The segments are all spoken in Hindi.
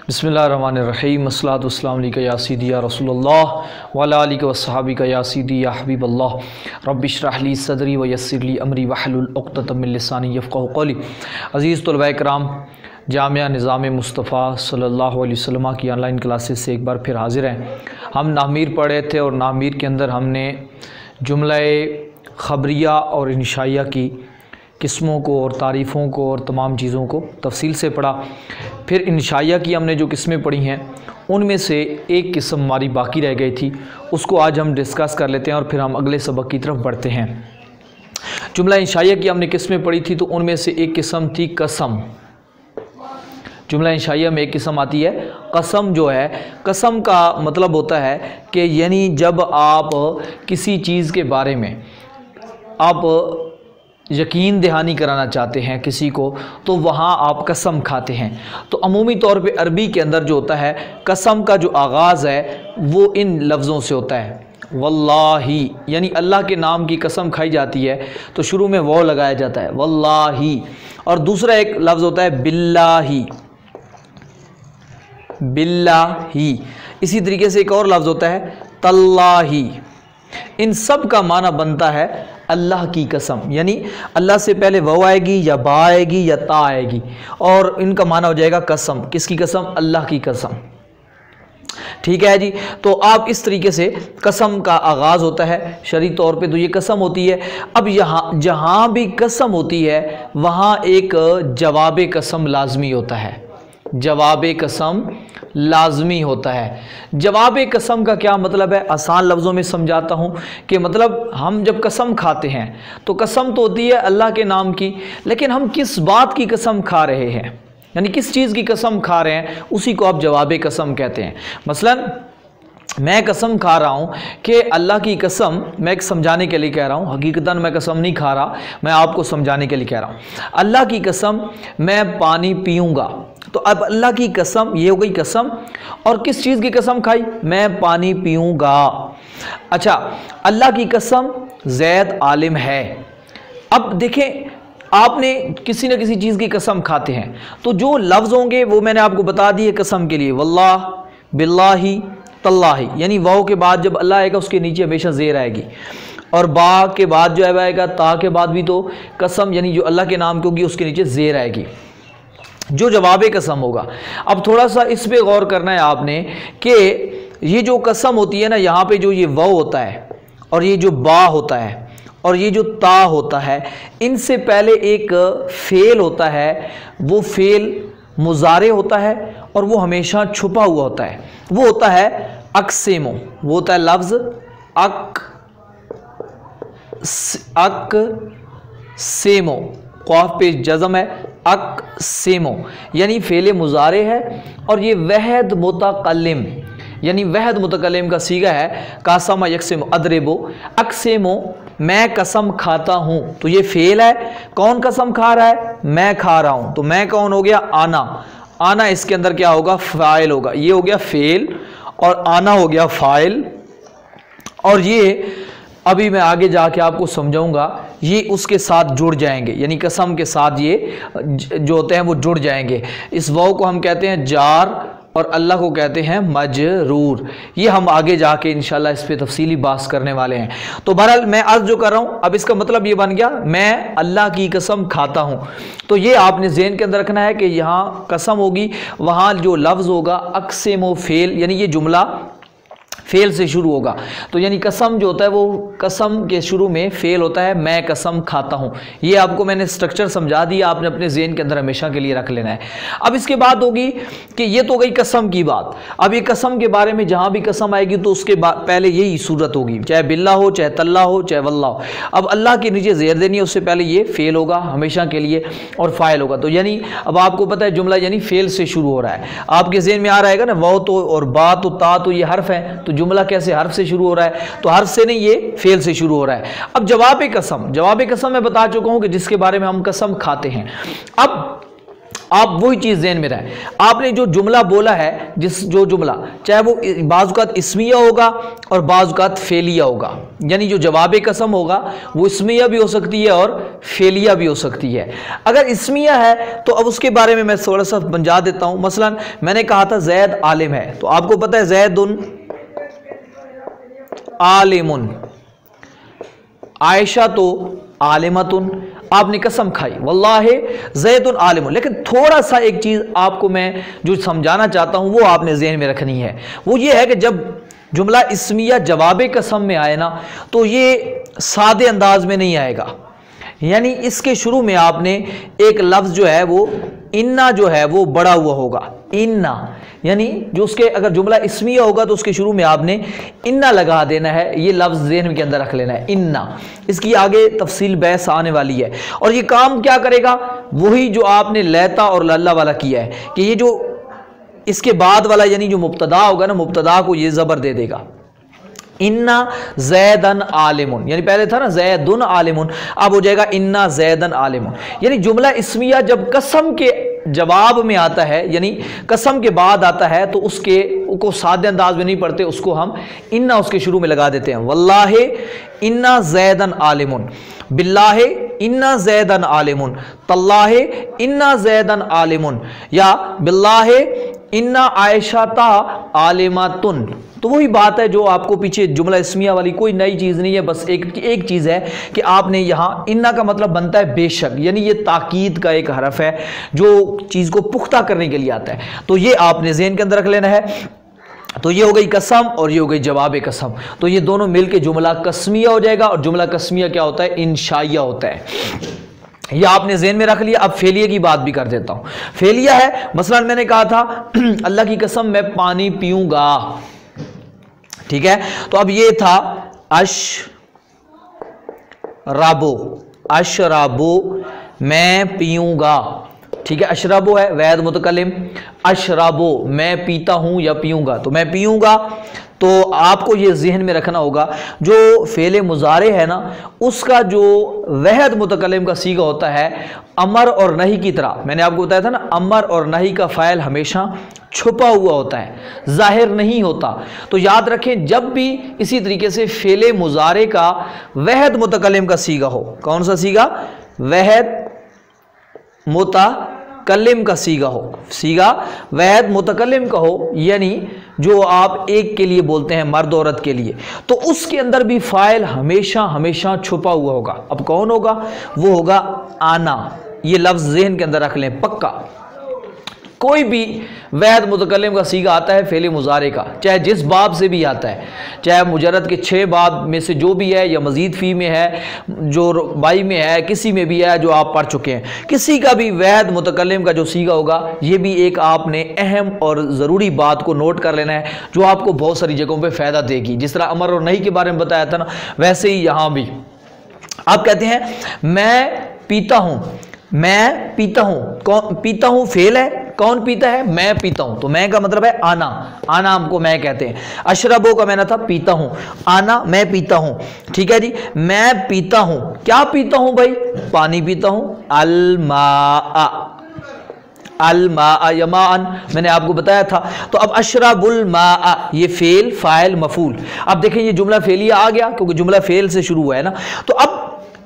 बिस्मिल्लाहिर्रहमानिर्रहीम अस्सलातु वस्सलामु अलैका या सीदी या रसूलल्लाह व अला आलिका व सहाबिका या सीदी या हबीबल्लाह रब्बि इश्रह ली सदरी व यस्सिर ली अमरी वहलुल उक़्दतम मिन लिसानी यफ़क़हू क़ौली। अज़ीज़ तलबा इकराम, जामिया निज़ाम मुस्तफ़ा सल्लल्लाहु अलैहि वसल्लम की ऑनलाइन क्लासेस से एक बार फिर हाज़िर हैं। हम नामीर पढ़े थे और नामीर के अंदर हमने जुमला-ए ख़बरिया और इंशाइया की किस्मों को और तारीफ़ों को और तमाम चीज़ों को तफसील से पढ़ा। फिर इंशाइया की हमने जो किस्में पढ़ी हैं उनमें से एक किस्म हमारी बाकी रह गई थी, उसको आज हम डिस्कस कर लेते हैं और फिर हम अगले सबक की तरफ बढ़ते हैं। जुमला इंशाइया की हमने किस्में पढ़ी थी तो उनमें से एक किस्म थी कसम। जुमला इंशाइया में एक किस्म आती है कसम। जो है कसम का मतलब होता है कि यानी जब आप किसी चीज़ के बारे में आप यकीन दहानी कराना चाहते हैं किसी को तो वहाँ आप कसम खाते हैं। तो अमूमी तौर पे अरबी के अंदर जो होता है कसम का जो आगाज़ है वो इन लफ्ज़ों से होता है वल्लाही, यानी अल्लाह के नाम की कसम खाई जाती है तो शुरू में वो लगाया जाता है वल्लाही। और दूसरा एक लफ्ज़ होता है बिल्लाही, बिल्लाही। इसी तरीके से एक और लफ्ज़ होता है तल्लाही। इन सब का माना बनता है अल्लाह की कसम, यानी अल्लाह से पहले वो आएगी या बा आएगी या ता आएगी और इनका माना हो जाएगा कसम। किसकी कसम? अल्लाह की कसम। ठीक है जी। तो आप इस तरीके से कसम का आगाज़ होता है शरई तौर पे तो ये कसम होती है। अब यहाँ जहाँ भी कसम होती है वहाँ एक जवाब कसम लाजमी होता है, जवाब कसम लाजमी होता है। जवाब कसम का क्या मतलब है? आसान लफ्ज़ों में समझाता हूँ कि मतलब हम जब कसम खाते हैं तो कसम तो होती है अल्लाह के नाम की, लेकिन हम किस बात की कसम खा रहे हैं, यानी किस चीज़ की कसम खा रहे हैं, उसी को आप जवाब कसम कहते हैं। मसलन मैं कसम खा रहा हूँ कि अल्लाह की कसम, मैं एक समझाने के लिए कह रहा हूँ, हकीकतन मैं कसम नहीं खा रहा, मैं आपको समझाने के लिए कह रहा हूँ। अल्लाह की कसम मैं पानी पीऊँगा, तो अब अल्लाह की कसम ये हो गई कसम। और किस चीज़ की कसम खाई? मैं पानी पीऊँगा। अच्छा, अल्लाह की कसम ज़ैद आलिम है। अब देखें, आपने किसी न किसी चीज़ की कसम खाते हैं तो जो लफ्ज़ होंगे वो मैंने आपको बता दिए कसम के लिए, वल्लाह, बिल्लाही, तल्लाही, यानी वाव के बाद जब अल्लाह आएगा उसके नीचे हमेशा ज़ेर आएगी, और बा के बाद जो है आएगा, ता के बाद भी तो कसम यानी जो अल्लाह के नाम की होगी उसके नीचे ज़ेर आएगी, जो जवाब कसम होगा। अब थोड़ा सा इस पे गौर करना है आपने कि ये जो कसम होती है ना, यहाँ पे जो ये वाव होता है और ये जो बा होता है और ये जो ता होता है, इनसे पहले एक फेल होता है, वो फेल मुजारे होता है और वो हमेशा छुपा हुआ होता है, वो होता है अक्सेमो। वो होता है लफ्ज़ अक सेमो, क़ाफ पे जज़म है, अक सेमो, यानी फेले मुजारे है और ये वहद मुतकल्लिम, यानी वहद मुतकल्लिम का सीगा है कासमा यकसेमो अदरेबो अक्सेमो, मैं कसम खाता हूँ। तो ये फेल है, कौन कसम खा रहा है? मैं खा रहा हूँ। तो मैं कौन हो गया? आना। आना इसके अंदर क्या होगा? फ़ाइल होगा। ये हो गया फेल और आना हो गया फ़ाइल। और ये अभी मैं आगे जाके आपको समझाऊंगा, ये उसके साथ जुड़ जाएंगे, यानी कसम के साथ ये जो होते हैं वो जुड़ जाएंगे। इस वाव को हम कहते हैं जार और अल्लाह को कहते हैं मजरूर। ये हम आगे जाके इंशाल्लाह इस पे तफसीली बात करने वाले हैं। तो बहरहाल मैं अर्ज़ जो कर रहा हूँ, अब इसका मतलब ये बन गया मैं अल्लाह की कसम खाता हूँ। तो ये आपने ज़हन के अंदर रखना है कि यहाँ कसम होगी, वहाँ जो लफ्ज़ होगा अक्सेमो फेल, यानी ये जुमला फेल से शुरू होगा। तो यानी कसम जो होता है वो कसम के शुरू में फेल होता है, मैं कसम खाता हूँ। ये आपको मैंने स्ट्रक्चर समझा दिया, आपने अपने ज़हन के अंदर हमेशा के लिए रख लेना है। अब इसके बाद होगी कि ये तो गई कसम की बात। अब ये कसम के बारे में जहाँ भी कसम आएगी तो उसके बाद पहले यही सूरत होगी, चाहे बिल्ला हो, चाहे तल्ला हो, चाहे वल्ला हो। अब अल्लाह के नीचे ज़ेर देनी है, उससे पहले ये फेल होगा हमेशा के लिए और फ़ाइल होगा। तो यानी अब आपको पता है जुमला यानी फेल से शुरू हो रहा है। आपके ज़हन में आ रहेगा ना वाव तो और बा तो ता तो ये हर्फ है, तो जुमला कैसे हर्फ से शुरू हो रहा है? तो हर्फ से नहीं, ये फेल से शुरू हो रहा है। अब जवाब कसम मैं बता चुका हूं कि जिसके बारे में हम कसम खाते हैं। अब आप वही चीज़ ज़हन में रहे। आपने जो जुमला बोला है, जो जुमला चाहे वो बाज़-औक़ात इस्मिया होगा और बाज़-औक़ात फ़ेलिया होगा, यानी जो जवाब कसम होगा वो इस्मिया भी हो सकती है और फ़ेलिया भी हो सकती है। अगर इस्मिया है तो अब उसके बारे में मैं थोड़ा सा समझा देता हूँ। मसलन मैंने कहा था ज़ैद आलिम है, तो आपको पता है ज़ैदुन आलिमुन, आयशा तो आलिमतुन, आपने कसम खाई वल्लाहि ज़ैदुन आलिमुन। लेकिन थोड़ा सा एक चीज़ आपको मैं जो समझाना चाहता हूँ वो आपने ज़हन में रखनी है, वो ये है कि जब जुमला इस्मिया जवाब कसम में आए ना तो ये सादे अंदाज में नहीं आएगा, यानी इसके शुरू में आपने एक लफ्ज़ जो है वो इन्ना जो है वो बड़ा हुआ होगा, इन्ना, यानी जो उसके अगर जुमला इस्मिया होगा तो उसके शुरू में आपने इन्ना लगा देना है, ये लफ्ज़ ज़हन के अंदर रख लेना है इन्ना। इसकी आगे तफसील बहस आने वाली है। और ये काम क्या करेगा, वही जो आपने लैता और लल्ला वाला किया है कि ये जो इसके बाद वाला यानी जो मुब्तदा होगा ना, मुब्तदा को ये ज़बर दे देगा, इन्ना ज़ैदन आलिमुन, यानी पहले था ना ज़ैदुन आलिमुन, अब हो जाएगा इन्ना ज़ैदन आलिमुन। यानी जुमला इस्मिया जब कसम के जवाब में आता है, यानी कसम के बाद आता है, तो उसको सादे अंदाज में नहीं पढ़ते, उसको हम इन्ना उसके शुरू में लगा देते हैं। वल्लाहि इन्ना ज़ैदन आलिमुन, बिल्लाहि इन्ना ज़ैदन आलिमुन, तल्लाहि इन्ना ज़ैदन आलिमुन, या बिल्लाहि इन्ना आयशाता आलिमातुन। तो वही बात है जो आपको पीछे जुमला इस्मिया वाली, कोई नई चीज़ नहीं है, बस एक चीज़ है कि आपने यहाँ इन्ना का मतलब बनता है बेशक, यानी ये ताकीद का एक हरफ है जो चीज़ को पुख्ता करने के लिए आता है, तो ये आपने ज़हन के अंदर रख लेना है। तो ये हो गई कसम और ये हो गई जवाब कसम, तो ये दोनों मिलके जुमला कस्मिया हो जाएगा। और जुमला कस्मिया क्या होता है, इंशाइया होता है, यह आपने ज़हन में रख लिया। अब फेलिया की बात भी कर देता हूँ। फेलिया है, मसलन मैंने कहा था अल्लाह की कसम मैं पानी पीऊँगा, ठीक है, तो अब ये था अशराबो, मैं पीऊँगा, ठीक है, अशराबो है वैद मुतकल्लिम, अशराबो मैं पीता हूँ या पीऊँगा, तो मैं पीऊँगा। तो आपको ये ज़हन में रखना होगा जो फ़ेले मुज़ारे है ना, उसका जो वहद मुतकल्लिम का सीगा होता है अमर और नही की तरह, मैंने आपको बताया था ना अमर और नही का फ़ाइल हमेशा छुपा हुआ होता है, ज़ाहिर नहीं होता। तो याद रखें जब भी इसी तरीके से फ़ेले मुज़ारे का वहद मुतकल्लिम का सीगा हो, कौन सा सीगा, वहद मुतकल्लिम का सीगा हो, सीगा वहद मुतकल्लिम का हो, यानी जो आप एक के लिए बोलते हैं मर्द औरत के लिए, तो उसके अंदर भी फ़ाइल हमेशा हमेशा छुपा हुआ होगा। अब कौन होगा, वो होगा आना। ये लफ्ज़ ज़हन के अंदर रख लें पक्का। कोई भी वहद मुतकल्लिम का सीगा आता है फ़ेले मुज़ारे का, चाहे जिस बाब से भी आता है, चाहे मुजर्रद के 6 बाब में से जो भी है, या मज़ीद फ़ी में है, जो रुबाई में है, किसी में भी है जो आप पढ़ चुके हैं, किसी का भी वहद मुतकल्लिम का जो सीगा होगा, ये भी एक आपने अहम और ज़रूरी बात को नोट कर लेना है जो आपको बहुत सारी जगहों पर फ़ायदा देगी। जिस तरह अमर और नही के बारे में बताया था ना, वैसे ही यहाँ भी आप कहते हैं मैं पीता हूँ, मैं पीता हूँ, कौन पीता हूँ फेल है, कौन पीता है, मैं पीता हूँ, तो मैं का मतलब है आना, आना हमको मैं कहते हैं। अशरबो का मैंने था पीता हूँ, आना मैं पीता हूँ, ठीक है जी, मैं पीता हूँ, क्या पीता हूँ भाई, पानी पीता हूँ, अलमा, अलमा यमान मैंने आपको बताया था। तो अब अशरबुल मा, ये फेल फाइल मफूल। अब देखें ये जुमला फेलिया आ गया क्योंकि जुमला फेल से शुरू हुआ है ना। तो अब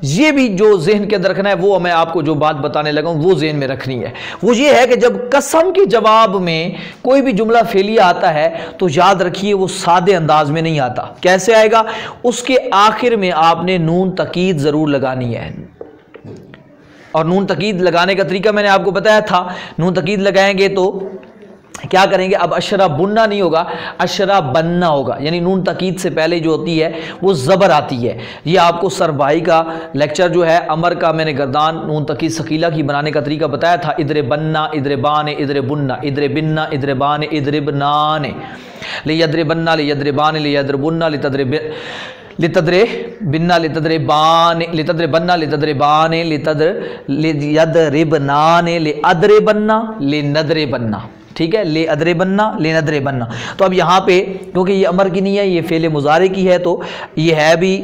ये भी जो ज़हन के अंदर रखना है, वो मैं आपको जो बात बताने लगा हूँ वो ज़हन में रखनी है। वो ये है कि जब कसम के जवाब में कोई भी जुमला फेलिया आता है तो याद रखिए वो सादे अंदाज में नहीं आता। कैसे आएगा, उसके आखिर में आपने नून तकीद ज़रूर लगानी है, और नून तकीद लगाने का तरीका मैंने आपको बताया था। नून तकीद लगाएंगे तो क्या करेंगे, अब अशरा बुन्ना नहीं होगा, अशरा बन्ना होगा, यानी नून तकीद से पहले जो होती है वो ज़बर आती है। ये आपको सरभाई का लेक्चर जो है अमर का, मैंने गर्दान नून तकीद सकीला की बनाने का तरीका बताया था। इधरे बन्ना, इधरे बाने, इधरे बुन्ना, इधरे बिन्ना, इधरे बाने, इधरे बनाने, ले यदरे बन्ना, ले यदरे बाने, ले यदर बुन्ना, ले तदरे बिन्ना, ले तदरे बाने, ले तदरे बन्ना, ले तदरे बाने, ले तदर ले यदरे बनाने, ले अदरे बन्ना, ले नदरे बन्ना, ठीक है, ले अदरे बनना, ले नदरे बनना। तो अब यहाँ पे क्योंकि ये अमर की नहीं है, ये फेले मुजारे की है, तो ये है भी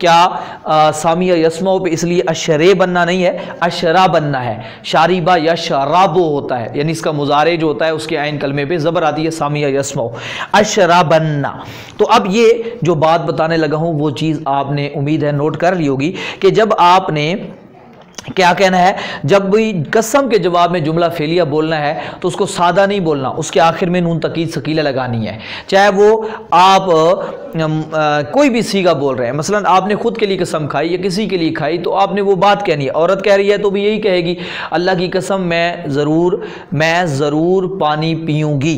क्या सामिया यस्मा पे इसलिए अशरे बनना नहीं है, अशरा बनना है। शारिबा या शराबो होता है, यानी इसका मुजारे जो होता है उसके आइन कलमे पे ज़बर आती है, सामिया यस्मा, अशरा बनना। तो अब ये जो बात बताने लगा हूँ वो चीज़ आपने उम्मीद है नोट कर ली होगी कि जब आपने क्या कहना है, जब भी कसम के जवाब में जुमला फेलिया बोलना है तो उसको सादा नहीं बोलना, उसके आखिर में नून तकीद सकीला लगानी है। चाहे वो आप कोई भी सीगा बोल रहे हैं, मसलन आपने खुद के लिए कसम खाई या किसी के लिए खाई तो आपने वो बात कहनी है। औरत कह रही है तो भी यही कहेगी, अल्लाह की कसम मैं ज़रूर पानी पीऊँगी,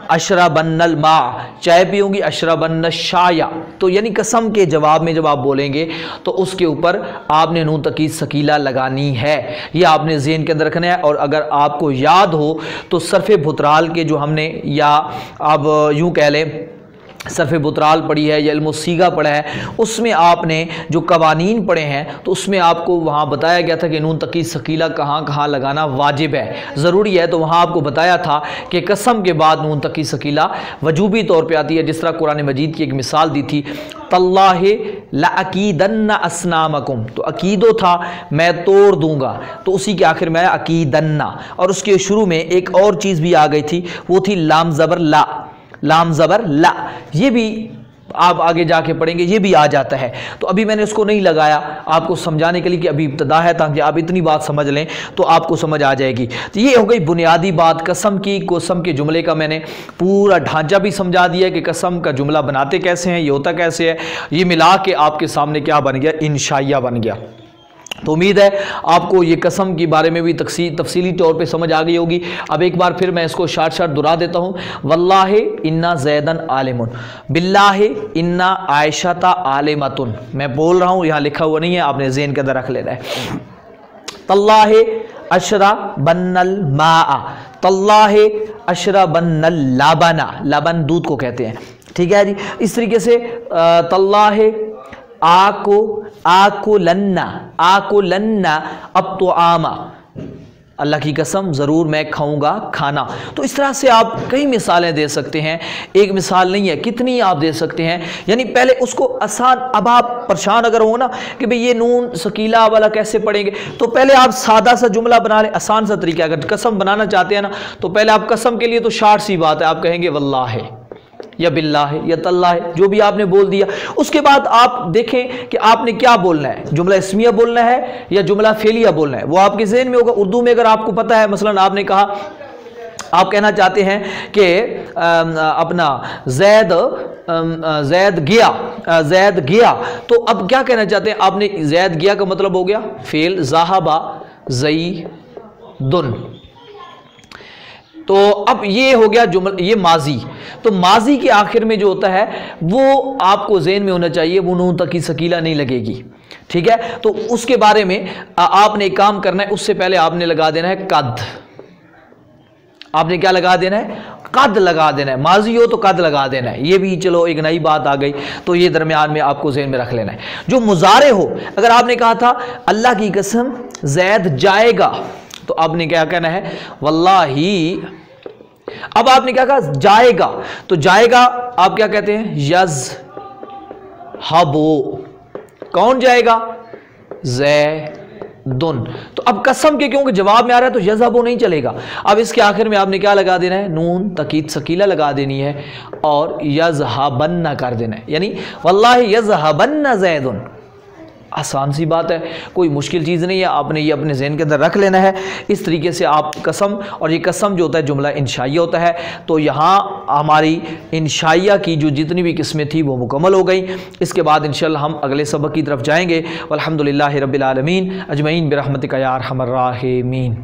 अशरबन्नल मा, चाय पीऊँगी, अशरबन्न शाया। तो यानी कसम के जवाब में जब आप बोलेंगे तो उसके ऊपर आपने नून तकीद सकीला लगानी है, ये आपने ज़हन के अंदर रखना है। और अगर आपको याद हो तो सरफ़े बुतराल के जो हमने, या अब यूँ कह लें सरफ़े बुतराल पढ़ी है या इल्मुस्सीगा पढ़ा है, उसमें आपने जो कवानीन पढ़े हैं तो उसमें आपको वहाँ बताया गया था कि नून तकीद सकीला कहाँ कहाँ लगाना वाजिब है, ज़रूरी है। तो वहाँ आपको बताया था कि कसम के बाद नून तकीद सकीला वजूबी तौर पे आती है, जिस तरह कुरान मजीद की एक मिसाल दी थी, तल्लाहि लअकीदन्ना अस्नामकुम, तो अकीदो था मैं तोड़ दूंगा, तो उसी के आखिर में अकीदन्ना, और उसके शुरू में एक और चीज़ भी आ गई थी, वो थी लाम ज़बर ला, लाम ज़बर ला, ये भी आप आगे जाके पढ़ेंगे, ये भी आ जाता है। तो अभी मैंने उसको नहीं लगाया आपको समझाने के लिए कि अभी इब्तदा है, ताकि आप इतनी बात समझ लें तो आपको समझ आ जाएगी। तो ये हो गई बुनियादी बात कसम की। कसम के जुमले का मैंने पूरा ढांचा भी समझा दिया कि कसम का जुमला बनाते कैसे हैं, ये होता कैसे है, ये मिला के आपके सामने क्या बन गया, इंशाइया बन गया। तो उम्मीद है आपको ये कसम के बारे में भी तफसीली तौर पे समझ आ गई होगी। अब एक बार फिर मैं इसको शार्ट दोहरा देता हूँ। वल्लाहि इन्ना ज़ैदन आलिमुन, बिल्लाहि इन्ना आयशता आलिमतुन। मैं बोल रहा हूँ, यहाँ लिखा हुआ नहीं है, आपने ज़हन के अंदर रख लेना है। तल्लाहि अशरा बन्नल माआ, तल्लाहि अशरा बन्नल लाबना, लाबन दूध को कहते हैं, ठीक है जी। इस तरीके से तल्लाहि आको लन्ना अब तो आमा, अल्लाह की कसम ज़रूर मैं खाऊंगा खाना। तो इस तरह से आप कई मिसालें दे सकते हैं, एक मिसाल नहीं है, कितनी आप दे सकते हैं। यानी पहले उसको आसान, अब आप परेशान अगर हो ना कि भाई ये नून सकीला वाला कैसे पढ़ेंगे, तो पहले आप सादा सा जुमला बना लें, आसान सा तरीका। अगर कसम बनाना चाहते हैं ना तो पहले आप कसम के लिए तो शार्ट सी बात है, आप कहेंगे वल्लाह या बिल्लाह या तल्लाह, जो भी आपने बोल दिया। उसके बाद आप देखें कि आपने क्या बोलना है, जुमला इस्मिया बोलना है या जुमला फेलिया बोलना है, वो आपके ज़हन में होगा। उर्दू में अगर आपको पता है, मसलन आपने कहा, आप कहना चाहते हैं कि अपना जैद गया, तो अब क्या कहना चाहते हैं आपने, जैद गया का मतलब हो गया फेल, ज़ाहबा ज़ईदुन। तो अब ये हो गया जुमला, ये माजी। तो माजी के आखिर में जो होता है वो आपको ज़हन में होना चाहिए, वो नून तकीद सकीला नहीं लगेगी, ठीक है। तो उसके बारे में आपने एक काम करना है, उससे पहले आपने लगा देना है कद। आपने क्या लगा देना है, कद लगा देना है। माजी हो तो कद लगा देना है, ये भी चलो एक नई बात आ गई, तो ये दरमियान में आपको ज़हन में रख लेना है। जो मुजारे हो, अगर आपने कहा था अल्लाह की कसम जैद जाएगा, तो आपने क्या कहना है, वल्लाही। अब आपने क्या कहा, जाएगा, तो जाएगा आप क्या कहते हैं, यज हबो, कौन जाएगा, जैदुन। तो अब कसम के क्योंकि जवाब में आ रहा है तो यजहबो नहीं चलेगा। अब इसके आखिर में आपने क्या लगा देना है, नून तकीद सकीला लगा देनी है और यजहबन्ना कर देना है, यानी वल्लाही यजहबन्ना जैदुन। आसान सी बात है, कोई मुश्किल चीज़ नहीं है, आपने ये अपने ज़हन के अंदर रख लेना है। इस तरीके से आप कसम, और ये कसम जो होता है जुमला इंशाइया होता है। तो यहाँ हमारी इंशाइया की जो जितनी भी किस्में थी वो मुकम्मल हो गई। इसके बाद इंशाअल्लाह हम अगले सबक की तरफ जाएंगे। अल्हम्दुलिल्लाहि रब्बिल आलमीन अजमईन बिरहमतिका या अरहमर राहिमीन।